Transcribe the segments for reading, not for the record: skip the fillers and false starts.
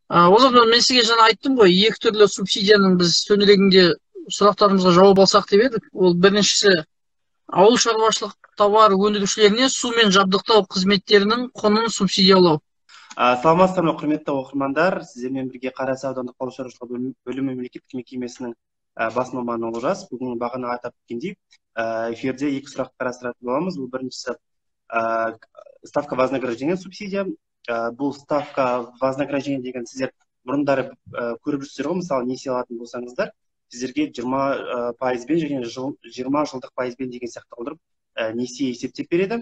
О zaman мен сізге жаңа айттым ғой, екі түрлі субсидияның біз төңірегінде сұрақтарымызға жауап алсақ деп едік. Ол біріншісі ауыл шаруашылық тауар өндірушілеріне сумен жабдықтау қызметтерінің құнын субсидиялау. Саламатсыздар ма, құрметті оқырмандар, сіздермен бірге Қарасай аудандық ауыл шаруашылығы бөлімі мемлекеттік мекемесінің бас маманы Олжас. Бүгін бағана атап өткендей, эфирде екі сұрақ қарастыратын боламыз. Бұл біріншісі ставка вознаграждения субсидия. Бұл ставка вознаграждения деген сіздер бұрындары көріп жүрсіздер ғой, мысалы несие алатын болсаңыздар, сіздерге 20% және 20 жылдық пайызбен деген сияқты қылдырып несие есептеп береді.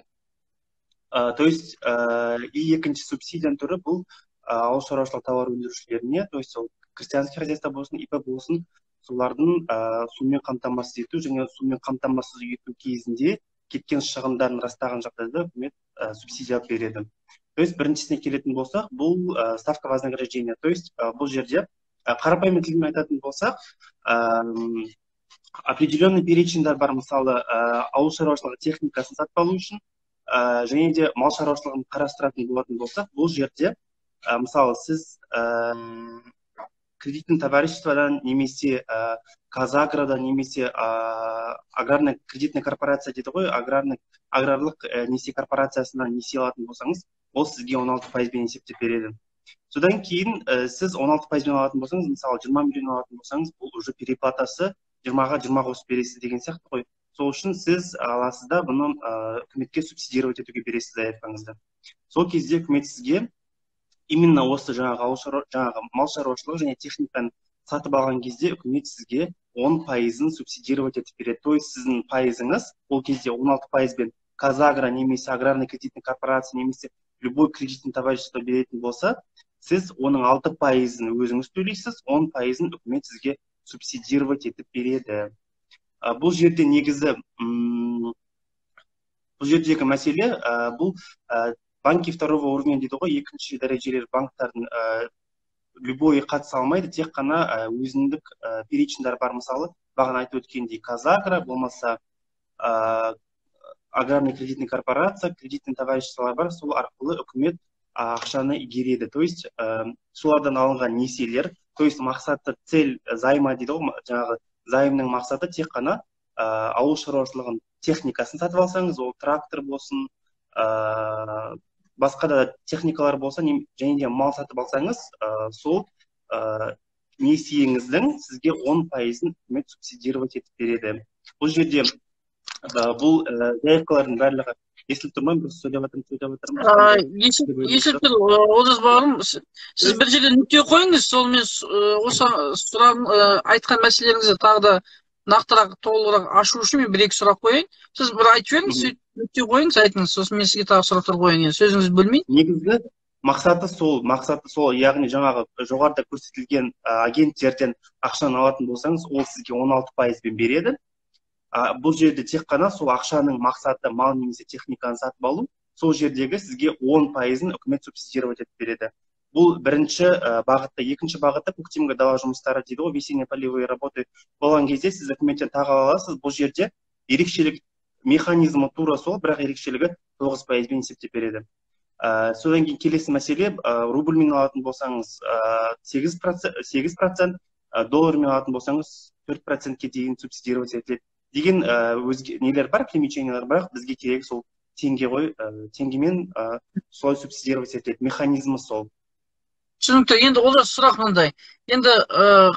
То есть и екінші субсидияның түрі бұл ауыл шаруашылық тауар өндірушілеріне, то есть ол крестьянский хозяйство болсын, ИП болсын, солардың сумен қамтамасыз ету және сумен қамтамасыз ету кезінде кеткен шығындарын растаған жағдайда үкімет субсидия береді. То есть біріншісіне келетін болсақ, бұл ставка вознаграждения. То есть бұл жерде қарапайым тілмен айтатын болсақ, определенный переченьдер бар, мысалы ауыл шаруашылығы техникасын сатып алу үшін, және де мал шаруашылығын қарастыратын болатын болсақ, бұл жерде мысалы сіз кредитный товариществодан немесе Казагродан немесе аграрный кредитный корпорация дейді ғой, аграрлық несие корпорациясынан несие алатын болсаңыз, ол сізге 16%-бен есептеп береді. Содан кейін сіз 16%-бен алатын болсаңыз, мысалы 20 миллион алатын болсаңыз, бұл уже переплатасы 20-ға 20 қосып бересіз деген сияқты ғой. Сол үшін сіз аласыз да бұны үкіметке субсидировать етуге бересіз аяқтаңызда. Сол кезде үкімет сізге именно осы жаңағы мал шаруашылығы және техниканы сатып алған кезде үкімет сізге 10%-ын субсидировать етіп береді. То есть сіздің пайызыңыз ол кезде 16%-бен Казагро немесе аграрный кредитный корпорация немесе любой кредитный товарищество беретін болса, сіз оның 6%-ын өзіңіз төлейсіз, 10%-ын үкімет сізге субсидировать етіп береді. Бұл жерде негізі, бұл жердегі мәселе, бұл банки второго уровня дейді ғой, екінші дәрежелер банктардың любой қатыса алмайды, тек қана өзіндік переченьдер бар, мысалы, бағана айтып өткендей Казагро, болмаса аграрный кредитный корпорация, кредитный товариществолар бар, сол арқылы үкімет ақшаны игереді. То есть солардан алынған несиелер, то есть мақсаты цель займа дейді ғой, жаңағы займның мақсаты тек қана ауыл шаруашылығын техникасын сатып алсаңыз, ол трактор болсын, басқа да техникалар болса, және де мал сатып алсаңыз, сол несиеңіздің сізге 10%-ын үкімет субсидировать етіп береді. Бұл жерде бұл заявкалардың барлығы естіліп тұрмай, бір сөйлеп жатырмын. Естіліп тұр, Олжас бауырым, сіз бір жерде нүкте қойыңыз, сол мен осы айтқан мәселелеріңізді тағы да нақтырақ, толығырақ ашу үшін мен бір-екі сұрақ қояйын. Сіз бір айтып беріңіз, нүкте қойыңыз, айтыңыз, сосын мен сізге тағы сұрақтар қояйын. Сөзіңізді бөлмейін. Негізгі мақсаты сол, яғни жаңағы жоғарыда көрсетілген агенттерден ақшаны алатын болсаңыз, ол сізге 16%-бен береді. Бұл жерде тек қана сол ақшаның мақсаты мал немесе техниканы сатып алу, сол жердегі сізге 10%-ын үкімет субсидировать етіп береді. Бұл бірінші бағытта. Екінші бағытта көктемгі дала жұмыстары дейді ғой, весеннее полевые работы болған кезде сіз үкіметтен тағы аласыз. Бұл жерде ерекшелік механизмі тура сол, бірақ ерекшелігі 9%-бен есептеп береді. Содан кейін келесі мәселе, рубльмен алатын болсаңыз 8%, доллармен алатын болсаңыз 4%-ке дейін субсидировать етіледі деген өзге нелер бар, примечениялар, бірақ бізге керек сол теңге ғой, теңгемен солай субсидировать етіледі, механизмі сол. Түсінікті. Енді Олжас, сұрақ мынандай. Енді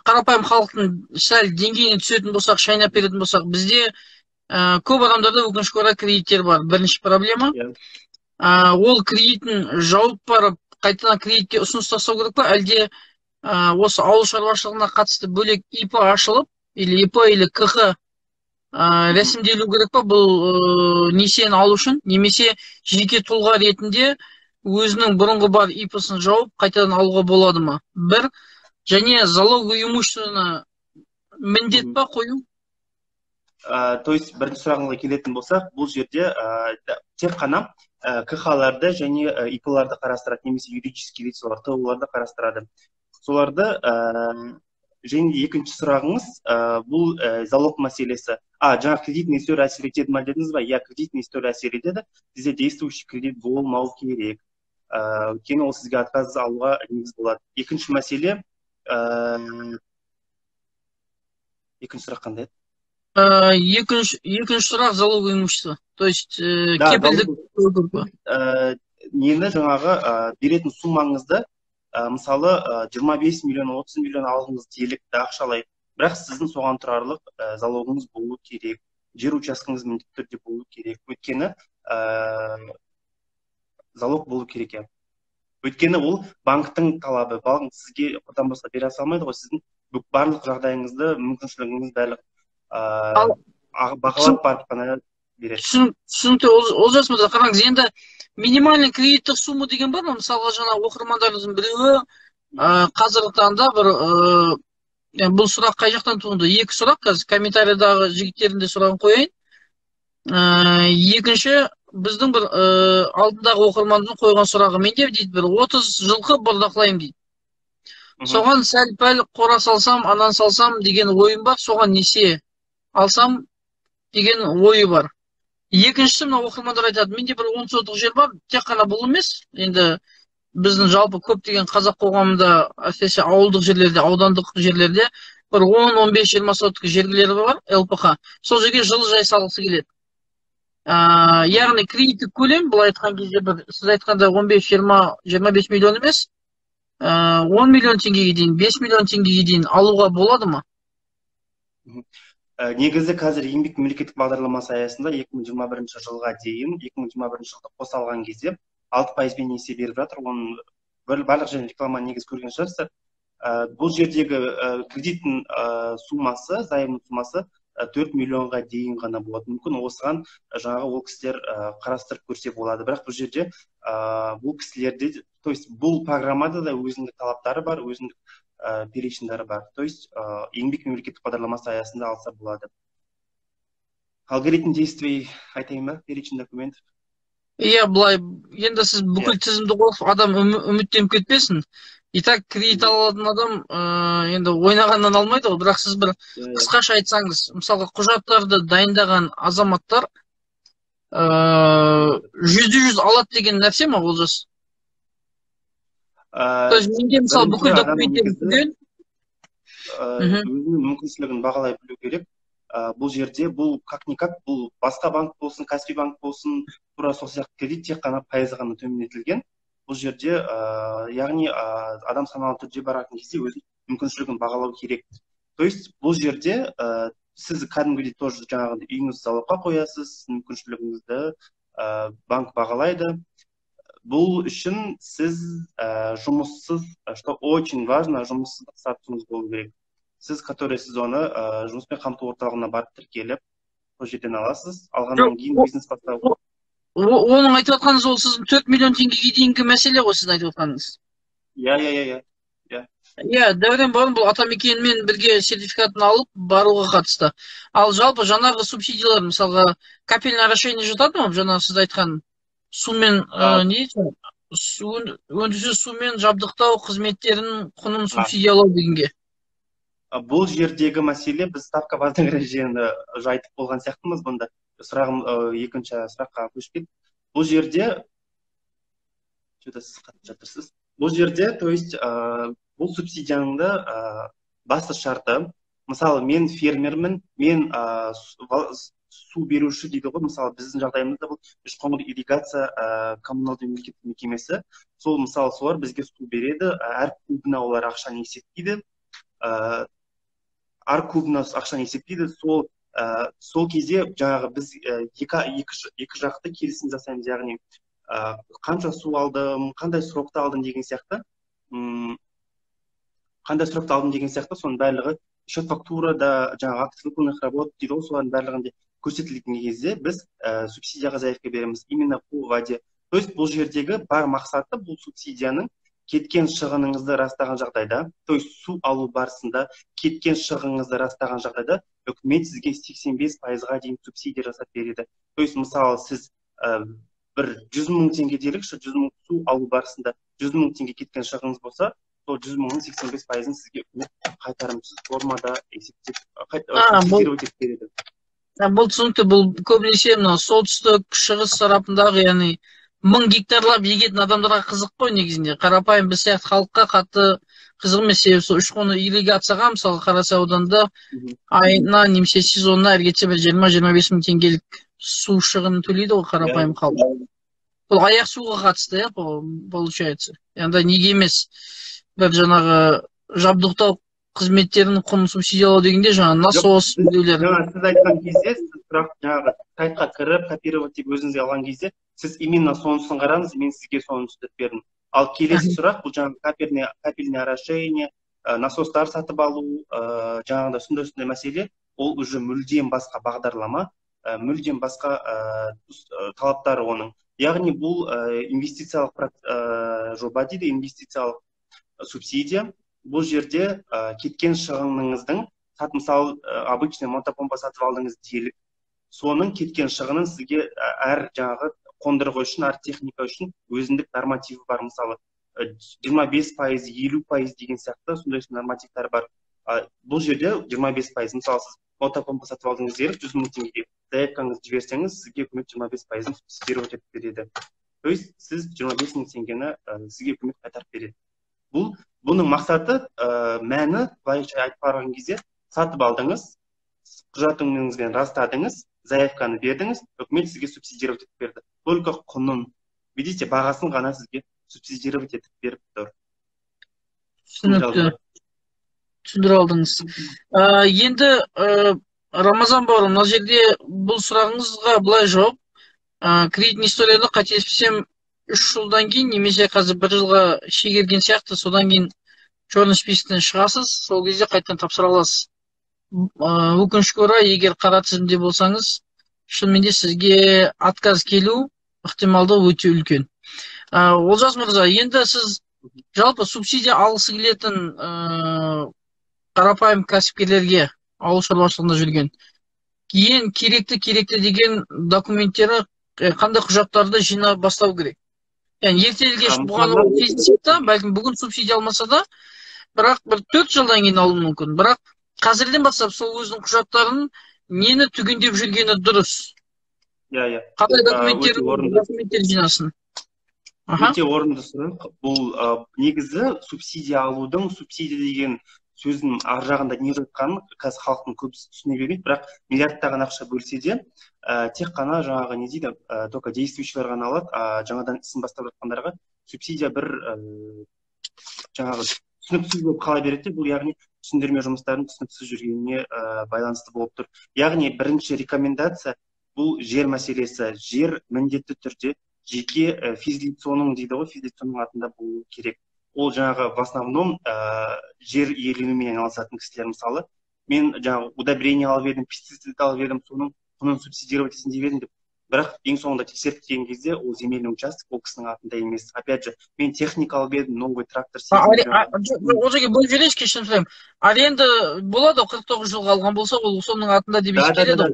қарапайым халықтың сәл деңгейіне түсетін болсақ, шайнап беретін болсақ, бізде көп адамдарда өкінішке орай кредиттер бар. Бірінші проблема. Ол кредитін жауып барып, қайтадан кредитке ұсыныс тастау керек па, әлде осы ауыл шаруашылығына қатысты бөлек ИП ашылып, или ИП, или КХ рәсімделу керек па бұл несиені алу үшін, немесе жеке тұлға ретінде өзінің бұрынғы бар ИП-сын жауып, қайтадан алуға болады ма? Бір, және залоговое имуществоны міндет па қою? То есть бірінші сұрағыңызға келетін болсақ, бұл жерде тек қана КХ-ларды және ИП-ларды қарастырады, немесе юридический лицалар, ТО-ларды қарастырады. Соларды және екінші сұрағыңыз, бұл залог мәселесі. Жаңа кредитный история әсер етеді ма дедіңіз ба? Я кредитный история әсер етеді, бізде действующий кредит болмау керек. өйткені ол сізге отказ алуға негіз болады. Екінші мәселе, екінші сұрақ қандай еді? Екінші сұрақ залоговое имущество. То есть Да, кепілдік. нені жаңағы беретін суммаңызды мысалы 25 миллион, 30 миллион алдыңыз делікті ақшалай, бірақ сіздің соған тұрарлық залогыңыз болу керек, жер учаскеңіз міндетті түрде болу керек. Өйткені залог болу керек екен. Өйткені ол банктың талабы. Банк сізге одан басқа бере салмайды ғой, сіздің барлық жағдайыңызды, мүмкіншілігіңіз барлық бағалап барып қана береді. Түсінікті. Олжас мырза, қараңыз, енді минимальный кредиттік сумма деген бар ма? Мысалға жаңа оқырмандарымыздың біреуі қазіргі таңда бір бұл сұрақ қай жақтан туынды? Екі сұрақ, қазір комментарийдағы жігіттердің де сұрағын қояйын. Екінші, біздің бір алдындағы оқырманның қойған сұрағы, менде дейді, бір 30 жылқы бордақылаймын дейді. Соған сәл-пәл қора салсам, анан салсам деген ойым бар, соған несие алсам деген ойы бар. Екіншісі, мына оқырмандар айтады, менде бір 10 сотық жер бар, тек қана бұл емес, енді біздің жалпы көптеген қазақ қоғамында, әсіресе ауылдық жерлерде, аудандық жерлерде бір 10-15-20 сотық жерлері бар, ЛПХ. Сол жерге жылыжай салғысы келеді. Яғни кредиттік көлем, бұл айтқан кезде сіз айтқанда 15-20-25 миллион емес, 10 миллион теңгеге дейін, 5 миллион теңгеге дейін алуға болады ма? Негізі қазір еңбек мемлекеттік бағдарламасы аясында 2021 жылға дейін, 2021 жылды қоса алған кезде 6% несие беріп жатыр. Оның барлық және реклама негіз көрген шығарсыздар. Бұл жердегі кредиттің суммасы, займның суммасы 4 миллионға дейін ғана болады. Мүмкін осыған жаңағы ол кісілер қарастырып көрсе болады. Бірақ бұл жерде бұл кісілерде, то есть бұл программада да өзіндік талаптары бар, өзіндік перечіндері бар. То есть еңбек мемлекеттік бағдарламасы аясында алса болады. Алгоритм действий айтайын ба? Перечень документов. Иә, былай, енді сіз бүкіл тізімді қойып, адам үміттеніп кетпесін. И так кредит алатын адам енді ойнағаннан алмайды ғой, бірақ сіз бір қысқаша айтсаңыз, мысалға құжаттарды дайындаған азаматтар 100% алады деген нәрсе ма, Олжас? То есть менде мысалы бүкіл документтерді түгел өзінің мүмкіншілігін бағалай білу керек. Бұл жерде, бұл как-никак, бұл басқа банк болсын, Каспий банк болсын, тура сол сияқты кредит тек қана пайызы ғана төмендетілген. Бұл жерде, яғни адам саналы түрде баратын кезде өзінің мүмкіншілігін бағалау керек. То есть бұл жерде сіз кәдімгідей тоже жаңағыдай үйіңізді залогқа қоясыз, мүмкіншілігіңізді банк бағалайды. Бұл үшін сіз жұмыссыз, что очень важно, жұмыссыздық статусыңыз болу керек. Сіз, который сіз оны жұмыспен қамту орталығына барып тіркеліп, сол жерден аласыз. Алғаннан кейін бизнес бастау. Оның айтып отқаныңыз ол сіздің 4 миллион теңгеге дейінгі мәселе ғой, сіздің айтып отқаныңыз. Иә, дәурен барын бұл атамекенмен бірге сертификатын алып баруға қатысты. Ал жалпы жаңағы субсидиялар, мысалға капельное орошение жатады ма? Жаңағы сіз айтқан сумен өндірусіз сумен жабдықтау қызметтерінің құнын субсидиялау дегенге. Бұл жердегі мәселе, біз ставка базалық ережені айтып болған сияқтымыз бұнда. Сұрағым екінші сұраққа көшіп кетті. Бұл жерде, бұл жерде, то есть, бұл субсидияның басты шарты, мысалы, мен фермермін, мен су беруші дейді ғой, мысалы, біздің жағдайымызда бұл Үшқоңыр ирригация коммуналды мемлекеттік мекемесі. Сол, мысалы, солар бізге су береді, әр кубына олар ақшаны есептейді. Әр кубына ақшаны есептейді. Сол кезде жаңағы біз екі жақты келісім жасаймыз, яғни қанша су алдым, қандай срокта алдым деген сияқты. Соның барлығы счет фактурада жаңағы акт выполненных работ дейді ғой, солардың барлығында көрсетілген кезде біз субсидияға заявка береміз именно по воде. То есть бұл жердегі бар мақсаты бұл субсидияның кеткен шығыныңызды растаған жағдайда, то есть су алу барысында кеткен шығыныңызды растаған жағдайда үкімет сізге 85%-ға дейін субсидия жасап береді. То есть мысалы сіз бір 100 мың теңге делікші, 100 мың су алу барысында 100 мың теңге кеткен шығыныңыз болса, сол 100 мыңның 85%-ын сізге қайтарымсыз формада есептеп береді. Бұл түсінікті, бұл көбінесе солтүстік шығыс тарапындағы, яғни мың гектарлап егетін адамдарға қызық қой негізінде. Қарапайым біз сияқты халыққа қатты қызық емес. Себебі сол үш қоңыр ирригацияға мысалы Қарасай ауданында айына немесе сезонына әр кетсе бір 20-25 мың теңгелік су шығынын төлейді ғой қарапайым халық. Бұл аяқ суға қатысты, иә, получается. Яғни неге емес бір жаңағы жабдықтау қызметтерінің құнын субсидиялау дегенде жаңағы насос біреулер. Жаңа сіз айтқан кезде, сіз сұрақ жаңағы сайтқа кіріп, копировать етіп өзіңізге алған кезде, сіз именно сонысын қараңыз, мен сізге соны түсіндіріп бердім. Ал келесі сұрақ бұл жаңағы капельное орошение, насостар сатып алу, жаңағыда сондай мәселе, ол уже мүлдем басқа бағдарлама, мүлдем басқа талаптары оның. Яғни бұл инвестициялық жоба дейді, инвестициялық субсидия. Бұл жерде кеткен шығыныңыздың, мысалы, обычный мотопомпа сатып алдыңыз делік, соның кеткен шығынын сізге әр жаңағы қондырғы үшін, әр техника үшін өзіндік нормативі бар. Мысалы, 25%, 50% деген сияқты сондай нормативтар бар. Бұл жерде 25%. Мысалы, сіз мотопомпа сатып алдыңыз делік, 100 мың теңгеге заявкаңызды жіберсеңіз, сізге үкімет 25%-ын субсидировать етіп береді. То есть, сіз 25 мың теңгені сізге үкімет қайтарып береді. Бұның мақсаты, мәні, былайша айтып барған кезде, сатып алдыңыз, құжатыңызбен растадыңыз, заявканы бердіңіз, үкімет сізге субсидировать етіп берді. Только құнын, видите, бағасын ғана сізге субсидировать етіп беріп тұр. Түсінікті. Түсіндіре алдыңыз. Енді Рамазан бауырым, мына жерде бұл сұрағыңызға былай жауап. Кредитный историяда қателеспесем 3 жылдан кейін немесе қазір 1 жылға шегерген сияқты, содан кейін черный списоктен шығасыз, сол кезде қайтадан тапсыра аласыз. Өкінішке орай, егер қара тізімде болсаңыз, шынымен де сізге отказ келу ықтималдығы өте үлкен. Олжас мырза, енді сіз жалпы субсидия алғысы келетін қарапайым кәсіпкерлерге, ауыл шаруашылығында жүрген, ең керекті деген документтері қандай құжаттарды жинап бастау керек? Яғни ертелі-кеш бұған кездеседі да, бәлкім бүгін субсидия алмаса да, бірақ бір 4 жылдан кейін алуы мүмкін. Бірақ қазірден бастап сол өзінің құжаттарын нені түгендеп жүргені дұрыс? Қандай документтер жинасын? Өте орынды сұрақ. Бұл негізі субсидия алудың, субсидия деген сөздің ар жағында не жатқанын қазір халықтың көбісі түсіне бермейді, бірақ миллиардтаған ақша бөлсе де, тек қана жаңағы не дейді, только действующийлар ғана алады, жаңадан ісін бастап жатқандарға субсидия бір жаңағы түсініксіз болып қала береді. Бұл яғни түсіндірме жұмыстарын түсініксіз жүргеніне байланысты болып тұр. Яғни бірінші рекомендация бұл жер мәселесі. Жер міндетті түрде жеке физлицоның дейді ғой, физлицоның атында болу керек. Ол жаңағы в основном жер иеленумен айналысатын кісілер. Мысалы, мен жаңағы удобрение алып едім, пестицид алып едім, соның құнын субсидировать етсін деп едім деп. Бірақ ең соңында тексеріп келген кезде ол земельный участок ол кісінің атында емес. Опять же, мен техника алып едім, новый трактор. Ол жерге бөліп жіберейінші, кешірім сұраймын. Аренда болады, 49 жылға алған болса, ол соның атында деп ескереді.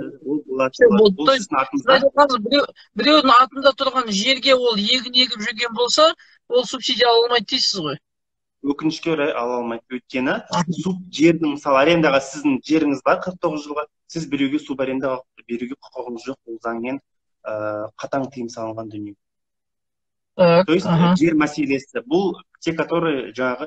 Біреудің атында тұрған жерге ол егіп жүрген болса, ол субсидия ала алмайды дейсіз ғой? Өкінішке орай ала алмайды. Өйткені жердің, мысалы, арендаға сіздің жеріңіз бар 49 жылға, сіз біреуге субарендаға беруге құқығыңыз жоқ, ол заңмен қатаң тыйым салынған дүние. То есть жер мәселесі, бұл те, которые жаңағы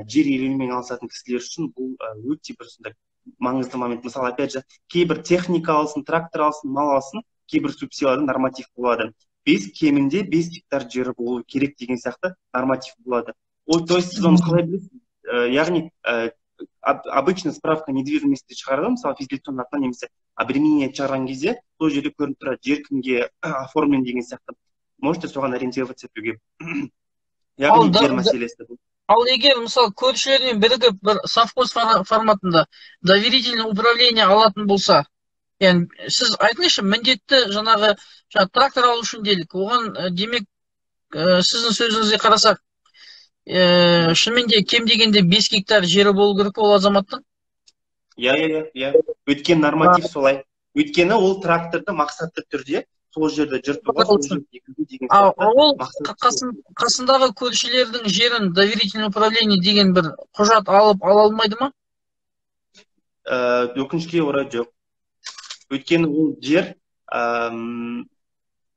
жер иеленумен айналысатын кісілер үшін бұл өте бір сондай маңызды момент. Мысалы, опять же, кейбір техника алсын, трактор алсын, мал алсын, кейбір субсидияларда норматив болады. Кемінде 5 гектар жері болу керек деген сияқты норматив болады. То есть сіз оны қалай білесіз? Яғни обычно справка недвижимости шығарады, мысалы физлицоның атынан немесе обременение шығарған кезде, сол жерде көрініп тұрады, жер кімге оформлен деген сияқты. Можете соған ориентироваться етуге. Яғни жер мәселесі. Ал егер, мысалы, көршілермен бірігіп бір совхоз форматында доверительное управление алатын болса, яғни сіз айтыңызшы, міндетті жаңағы трактор алу үшін делік, оған демек сіздің сөзіңізге қарасақ, шынымен де кем дегенде 5 гектар жері болу керек ол азаматтың? Иә. Өткен норматив солай. Өйткені ол тракторды мақсатты түрде сол жерде жыртуға, сол жерде егуге деген сияқты. Ол қасындағы көршілердің жерін доверительное управление деген бір құжат алып ала алмайды ма? Өкінішке орай жоқ. Өйткені ол жер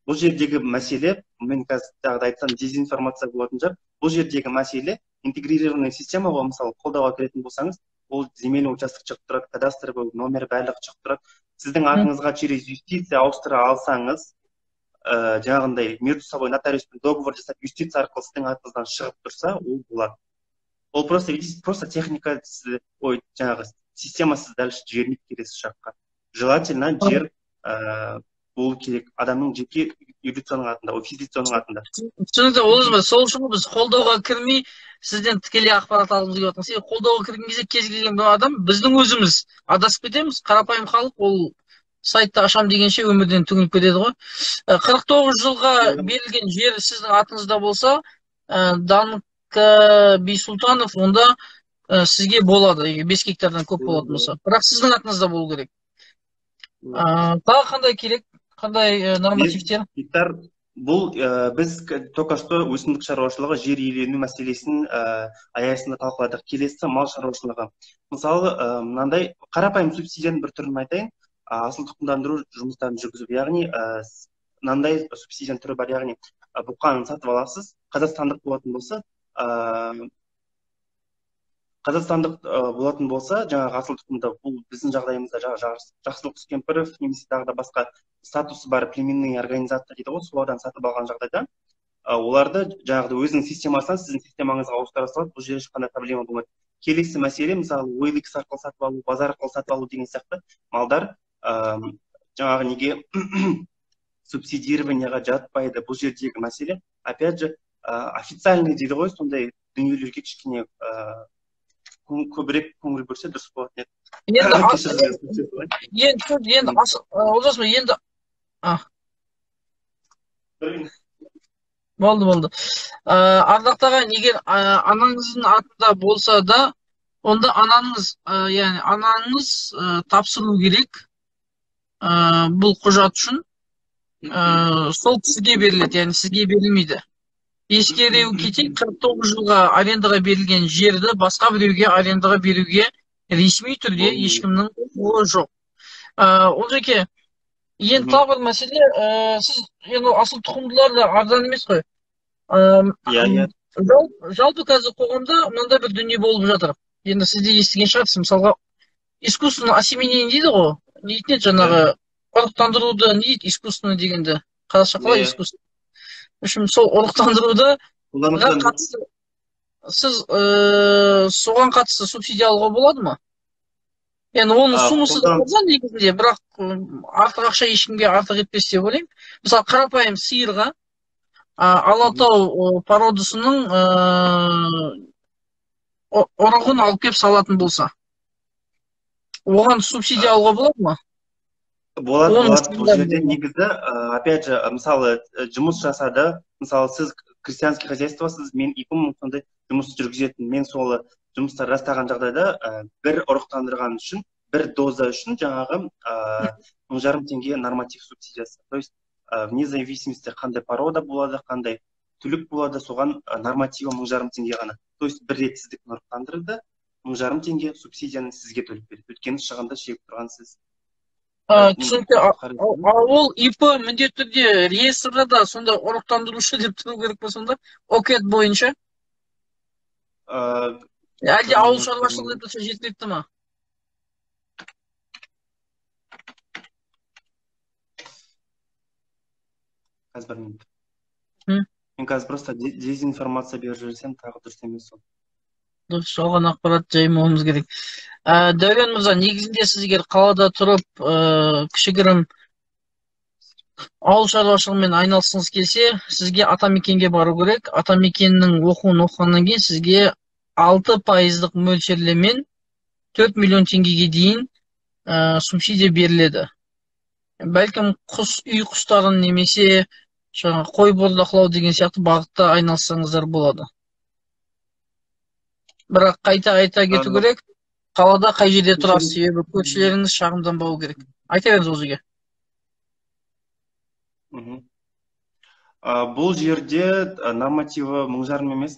бұл жердегі мәселе, мен қазір тағы да айтсам дезинформация болатын шығар. Бұл жердегі мәселе интегрированный система ғой, мысалы қолдауға келетін болсаңыз, ол земельный участок шығып тұрады, кадастр номер барлығы шығып тұрады. Сіздің атыңызға через юстиция ауыстыра алсаңыз, жаңағындай между собой нотариуспен договор жасап, юстиция арқылы сіздің атыңыздан шығып тұрса, ол болады. Ол просто техника, ой, жаңағы системасыз дальше жібермейді келесі жаққа. Желательно жер болу керек адамның жеке юрисдикцияның атында, физицияның атында. Түсінікті, ол сол үшін біз қолдауға кірмей сізден тікелей ақпарат алғымыз келіп отырмыз. Қолдауға кірген кезде кез келген бір адам біздің өзіміз адасып кетеміз. Қарапайым халық ол сайтты ашам дегенше өмірден түңіліп кетеді ғой. 49 жылға берілген жер сіздің атыңызда болса, Данка Бейсултанов, онда сізге болады, 5 гектардан көп болатын болса. Бірақ сіздің атыңызда болу керек. Тағы қандай керек? Қандай нормативтер? Бұл біз только что өсімдік шаруашылығы жер иелену мәселесін аясында талқыладық. Келесі мал шаруашылығы. Мысалы, мынандай қарапайым субсидияның бір түрін айтайын. Асыл тұқымдандыру жұмыстарын жүргізу. Яғни, мынандай субсидияның түрі бар. Яғни, бұқанын сатып аласыз. Қазақстандық болатын болса, жаңағы асыл тұқымда, бұл біздің жағдайымызда Жақсылық Түскемпіров немесе тағы да басқа статусы бар племенный организация дейді ғой, солардан сатып алған жағдайда, оларды жаңағыда өзінің системасынан сіздің системаңызға ауыстыра салады, бұл жерде ешқандай проблема болмайды. Келесі мәселе, мысалы, OLX арқылы сатып алу, базар арқылы сатып алу деген сияқты малдар жаңағы неге субсидированияға жатпайды. Бұл жердегі мәселе, опять же, официальный дейді ғой, сондай дүниелерге кішкене көбірек көңіл бөлсе дұрыс болатын еді. Болды. Ардақтаған, егер анаңыздың атында болса да, онда анаңыз тапсыру керек бұл құжат үшін. Сол сізге беріледі, яғни сізге берілмейді. Ескере кетейік, 49 жылға арендаға берілген жерді басқа біреуге арендаға беруге ресми түрде ешкімнің құқығы жоқ. Ол жеке, енді тағы бір мәселе, сіз асыл тұқымдылар да арзан емес қой. Жалпы қазір қоғамда мынандай бір дүние болып жатыр. Енді сіз де естіген шығарсыз, мысалға искусственно осеменение дейді ғой. Не дейді жаңағы ұрықтандыруды, не дейді искусственно дегенді? Қазақша қалай искусственно? Үшін сол ұрықтандыруды сіз соған қатысты субсидия алуға болады ма? Яғни оның суммасы да болса негізінде, бірақ артық ақша ешкімге артық етпес деп ойлаймын. Мысалы, қарапайым сиырға Алатау породасының ұрығын алып келіп салатын болса, оған субсидия алуға болады ма? Болады. Бұл жерде негізі, опять же, мысалы, жұмыс жасады, мысалы, сіз крестьянский хозяйствосыз, мен 2 мың сондай жұмыс жүргізетін, мен солы жұмыстар растаған жағдайда бір ұрықтандырған үшін, бір доза үшін жаңағы 1,5 теңге норматив субсидиясы. То есть, вне зависимости қандай порода болады, қандай түлік болады, соған нормативі 1,5 теңге ғана. То есть, бір рет сіздік ұрықтандырды, 1,5 теңге субсидияны сізге төлеп береді. Өйткені шығынды шегіп тұрған сіз. Түсінікті, ол ИП міндетті түрде реестрда да сонда ұрықтандырушы деп тұру керек пе сонда? ОКЭД бойынша? Әлде ауыл шаруашылығы етілсе жеткілікті ма? Қазір бір минут. Мен қазір просто дезинформация беріп жүрсем, тағы дұрыс емес ол. Дұрыс, жалған ақпарат жаймауымыз керек. Дәурен мырза, негізінде сіз егер қалада тұрып, кішігірім ауыл шаруашылығымен айналысқыңыз келсе, сізге атамекенге бару керек. Атамекеннің оқуын оқығаннан кейін сізге 6% мөлшерлемен 4 миллион теңгеге дейін субсидия беріледі. Бәлкім үй құстарын немесе қой бордақылау деген сияқты бағытта айналыссаңыздар болады. Бірақ қайта кету керек, қалада қай жерде тұрасыз, себебі көршілеріңіз шағымданбауы керек. Айта беріңіз ол жерге. Бұл жерде нормативі 1,5 емес,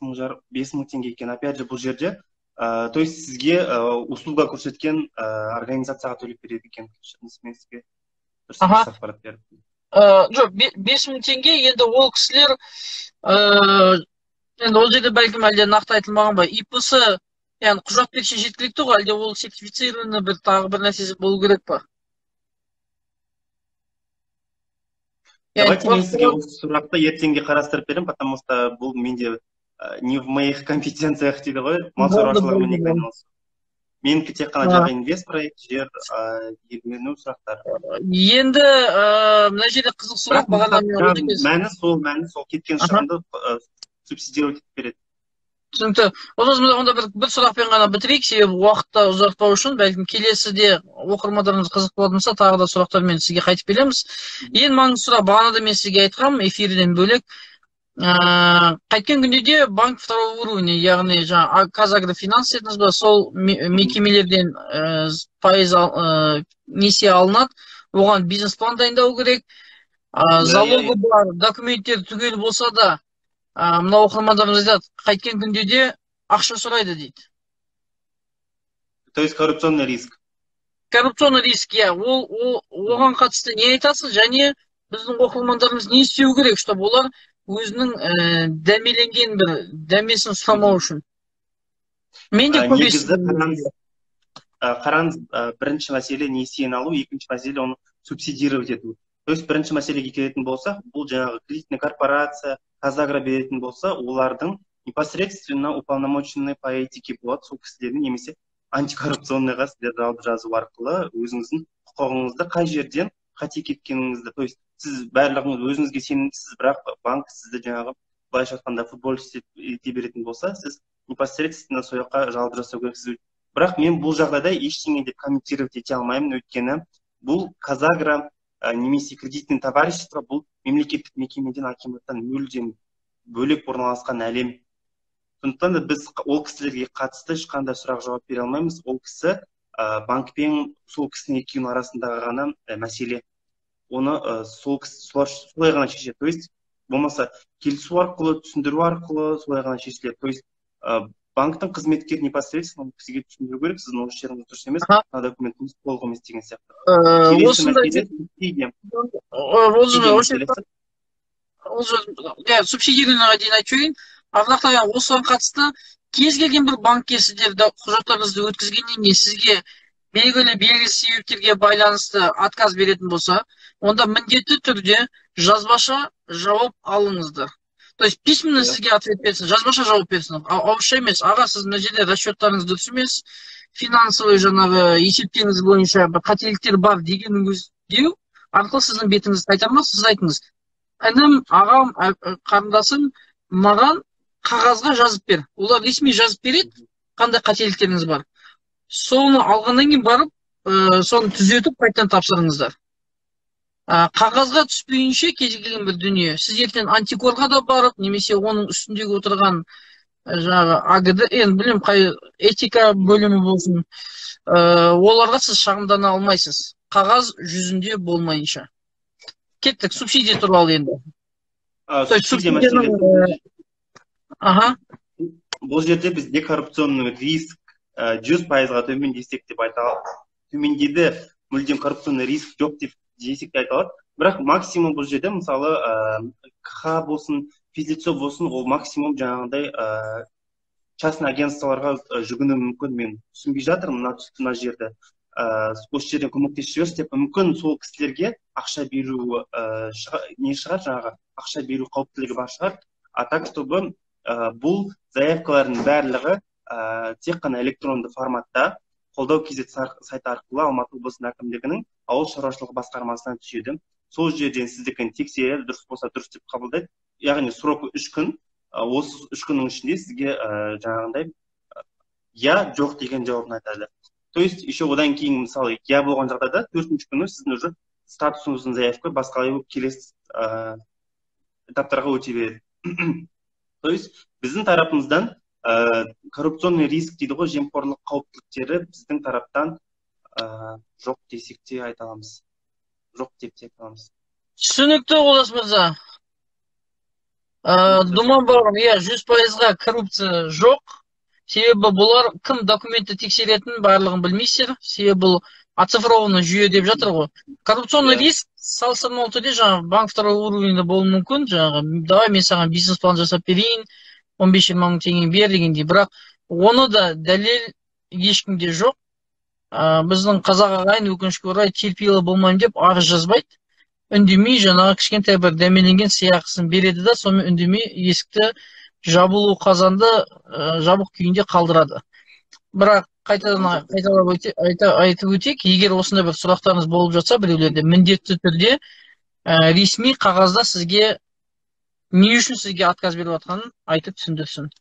5,000 теңге екен. Опять же, бұл жерде, то есть сізге услуга көрсеткен организацияға төлеп береді екен. Мен сізге дұрыс ақпарат беріп. Жоқ, 5.000 теңге, енді ол кісілер, енді ол жерде бәлкім әлде нақты айтылмаған ба, ИП-сы, яғни құжат берсе жеткілікті ғой, әлде ол сертифицированный бір тағы бір нәрсесі болу керек па? Давайте мен сізге осы сұрақты ертеңге қарастырып беремін, потому что бұл менде не в моих компетенциях дейді ғой, мал шаруашылығымен неге айналысу. Менікі тек қана жаңағы инвестор, жер иелену сұрақтары. Енді мына жерде қызық сұрақ бағана мәні сол кеткен шығынды субсидировать етіп береді. Түсінікті. Онда бір сұрақпен ғана бітірейік, себебі уақытта ұзартпау үшін, бәлкім келесіде оқырмандарымыз қызық болатын болса, тағы да сұрақтармен сізге қайтып келеміз. Ең маңызды сұрақ, бағана да мен сізге айтқам, эфирден бөлек. Қайткен күнде де банк второго уровня, яғни жаңа Казагрофинанс дедіңіз ба, сол мекемелерден пайыз несие алынады, оған бизнес план дайындау керек, залогы бар, документтер түгел болса да, мына оқырмандарымыз айтады, қайткен күнде де ақша сұрайды дейді. То есть коррупционный риск. Коррупционный риск, иә, оған қатысты не айтасыз, және біздің оқырмандарымыз не істеу керек, чтобы олар өзінің дәмеленген бір дәмесін сұрамау үшін. Мен де көп естідім. Қараңыз, бірінші мәселе несиені алу, екінші мәселе оны субсидировать ету. То есть бірінші мәселеге келетін болсақ, бұл жаңағы кредитный корпорация, Казагро беретін болса, олардың непосредственно уполномоченный по этике болады, сол кісілердің немесе антикоррупционныйға сіздер жазу арқылы өзіңіздің құқығыңызды қай жерден қате кеткеніңізді, то есть сіз барлығыңыз өзіңізге сенімсіз, бірақ банк сізді жаңағы былайша айтқанда футболист ете беретін болса, сіз непосредственно сол жаққа жалоба жасау керексіз. Бірақ мен бұл жағдайда ештеңе деп комментировать ете алмаймын, өйткені бұл Казагро немесе кредитный товарищество, бұл мемлекеттік мекемеден, акиматтан мүлдем бөлек орналасқан әлем. Сондықтан да біз ол кісілерге қатысты ешқандай сұрақ жауап бере алмаймыз. Ол кісі банкпен сол кісінің екеуінің арасындағы ғана мәселе. Оны солай ғана шешеді. То есть болмаса келісу арқылы, түсіндіру арқылы солай ғана шешіледі. То есть банктың қызметкері непосредственно сізге түсіндіру керек, сіздің осы жеріңіз дұрыс емес, мына документіңіз толық емес деген сияқты. Субсидированныйға дейін айтып жіберейін. Ардақтаған осыған қатысты кез келген бір банкке сіздер құжаттарыңызды өткізгеннен кейін сізге белгілі себептерге байланысты отказ беретін болса, онда міндетті түрде жазбаша жауап алыңыздар. То есть письменно сізге ответ берсін, жазбаша жауап берсін. Ауызша емес, аға, сіз мына жерде расчеттарыңыз дұрыс емес, финансовый жаңағы есептеріңіз бойынша бір қателіктер бар дегеніңіз деу арқылы сіздің бетіңізді қайтармас, сіз айтыңыз. Інім, ағам, қарындасым, маған қағазға жазып бер. Олар ресми жазып береді, қандай қателіктеріңіз бар. Соны алғаннан кейін барып, соны түзетіп қайтадан тапсырыңыздар. Қағазға түспейінше кез келген бір дүние. Сіз ертең антикорға да барып, немесе оның үстіндегі отырған жаңағы АГД, білем қай этика бөлімі болсын, оларға сіз шағымдана алмайсыз. Қағаз жүзінде болмайынша. Кеттік, субсидия туралы енді. Бұл жерде біз декоррупционный риск 100%-ға төмен десек деп айталады. Төмендеді, мүлдем коррупционный риск жоқ деп десек те айталады. Бірақ максимум бұл жерде, мысалы, КХ болсын, физлицо болсын, ол максимум жаңағыдай частный агентстволарға жүгіну мүмкін. Мен түсінбей жатырмын мына жерде. Осы жерден көмектесіп жіберсіз деп, мүмкін сол кісілерге ақша беру не шығар, жаңағы ақша беру қауіптілігі бар шығар. А так, чтобы бұл заявкалардың барлығы тек қана электронды форматта қолдау KZ сайты арқылы Алматы облысының әкімдігінің ауыл шаруашылығы басқармасына түседі. Сол жерден сіздікін тексереді, дұрыс болса дұрыс деп қабылдайды. Яғни срокі 3 күн, осы 3 күннің ішінде сізге жаңағындай я жоқ деген жауабын айтады. То есть еще одан кейін мысалы я болған жағдайда 4-ші күні сіздің уже статусыңыздың заявка басқалай болып келесі этаптарға өте береді. То есть біздің тарапымыздан коррупционный риск дейді ғой, жемқорлық қауіптіліктері біздің тараптан жоқ десек те айта аламыз. Жоқ деп те айта аламыз. Түсінікті, Олжас мырза. Думан бауырым, 100%-ға коррупция жоқ. Себебі бұлар кім документті тексеретін барлығын білмейсіздер. Себебі бұл оцифрованный жүйе деп жатыр ғой. Коррупционный риск салыстырмалы түрде жаңағы банк второй уровеньде болуы мүмкін. Жаңағы давай мен саған бизнес план жасап берейін, 15-20 мың теңге бер дегендей. Бірақ оны да дәлел ешкімде жоқ. Біздің қазақ ағайын өкінішке орай терпелі болмаймын деп арыз жазбайды. Үндемей жаңағы кішкентай бір дәмеленген сыйақысын береді да, сонымен үндемей есікті жабылу қазанды жабық күйінде қалдырады. Бірақ қайталап айтып өтейік, егер осындай бір сұрақтарыңыз болып жатса біреулерде, міндетті түрде ресми қағазда сізге не үшін сізге отказ беріп жатқанын айтып түсіндірсін.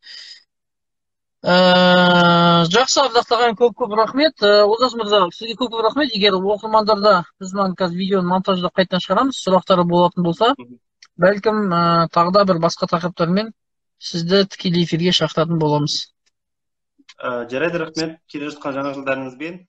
Жақсы, ардақты ағайын, көп рахмет. Олжас мырза, сізге көп рахмет. Егер оқырмандарда біз мына қазір видеоны монтаждап қайтадан шығарамыз, сұрақтары болатын болса, бәлкім тағы да бір басқа тақырыптармен сізді тікелей эфирге шақыратын боламыз. Жарайды, рахмет. Келе жатқан жаңа жылдарыңызбен.